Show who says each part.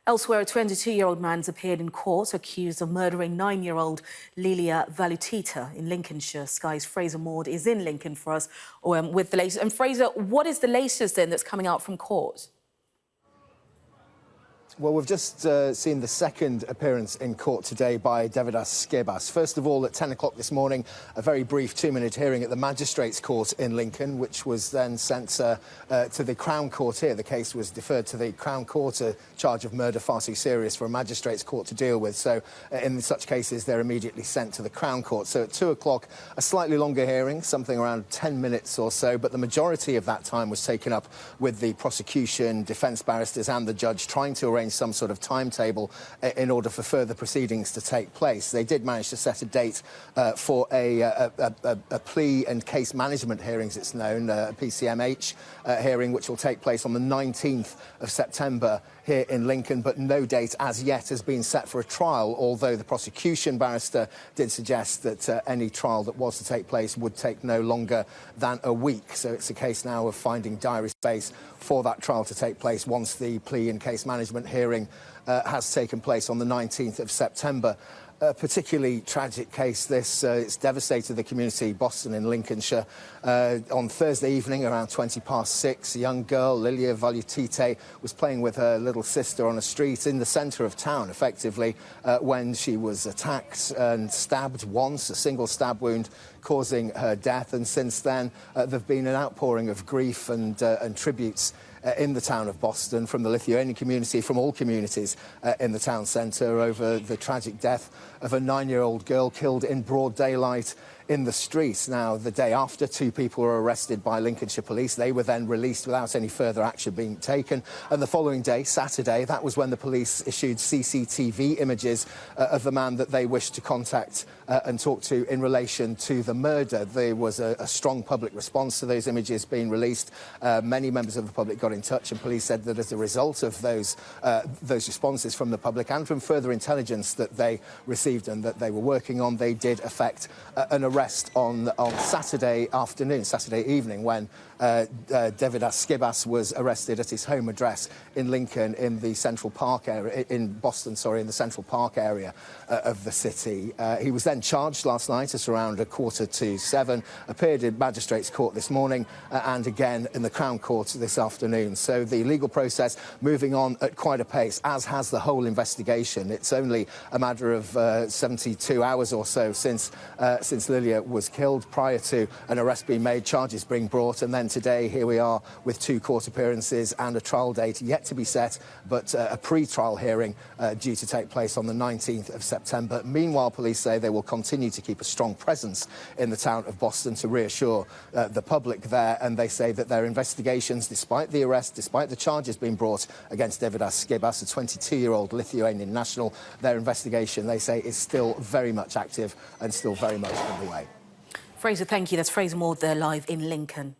Speaker 1: Elsewhere, a 22-year-old man's appeared in court accused of murdering 9-year-old Lilia Valutita in Lincolnshire. Sky's Fraser Maud is in Lincoln for us with the latest. And Fraser, what is the latest then that's coming out from court?
Speaker 2: Well, we've just seen the second appearance in court today by Devidas Skibas. First of all, at 10 o'clock this morning, a very brief 2-minute hearing at the Magistrates' Court in Lincoln, which was then sent to the Crown Court here. The case was deferred to the Crown Court, a charge of murder far too serious for a Magistrates' Court to deal with. So in such cases, they're immediately sent to the Crown Court. So at 2 o'clock, a slightly longer hearing, something around 10 minutes or so, but the majority of that time was taken up with the prosecution, defence barristers and the judge trying to arrange some sort of timetable in order for further proceedings to take place. They did manage to set a date for a plea and case management hearing, as it's known, a PCMH hearing, which will take place on the 19th of September here in Lincoln, but no date as yet has been set for a trial, although the prosecution barrister did suggest that any trial that was to take place would take no longer than a week. So it's a case now of finding diary space for that trial to take place once the plea and case management hearing has taken place on the 19th of September. A particularly tragic case, this. It's devastated the community, Boston in Lincolnshire. On Thursday evening, around 6:20, a young girl, Lilia Valutita, was playing with her little sister on a street in the centre of town, effectively, when she was attacked and stabbed once, a single stab wound causing her death. And since then, there have been an outpouring of grief and tributes in the town of Boston from the Lithuanian community, from all communities in the town centre, over the tragic death of a 9-year-old girl killed in broad daylight in the streets. Now, the day after, 2 people were arrested by Lincolnshire police. They were then released without any further action being taken. And the following day, Saturday, that was when the police issued CCTV images of the man that they wished to contact and talk to in relation to the murder. There was a strong public response to those images being released. Many members of the public got in touch, and police said that as a result of those responses from the public and from further intelligence that they received and that they were working on, they did effect an arrest on Saturday afternoon, Saturday evening, when Devidas Skibas was arrested at his home address in Lincoln, in the Central Park area, in Boston, sorry, in the Central Park area of the city. He was then charged last night at around 6:45, appeared in Magistrates' Court this morning, and again in the Crown Court this afternoon. So the legal process moving on at quite a pace, as has the whole investigation. It's only a matter of 72 hours or so since Lilia was killed, prior to an arrest being made, charges being brought, and then today here we are with 2 court appearances and a trial date yet to be set, but a pre-trial hearing due to take place on the 19th of September. Meanwhile, police say they will continue to keep a strong presence in the town of Boston to reassure the public there, and they say that their investigations, despite the arrest, despite the charges being brought against Devidas Skibas, a 22-year-old Lithuanian national, their investigation, they say, is still very much active and still very much underway.
Speaker 1: Fraser, thank you. That's Fraser Maud there live in Lincoln.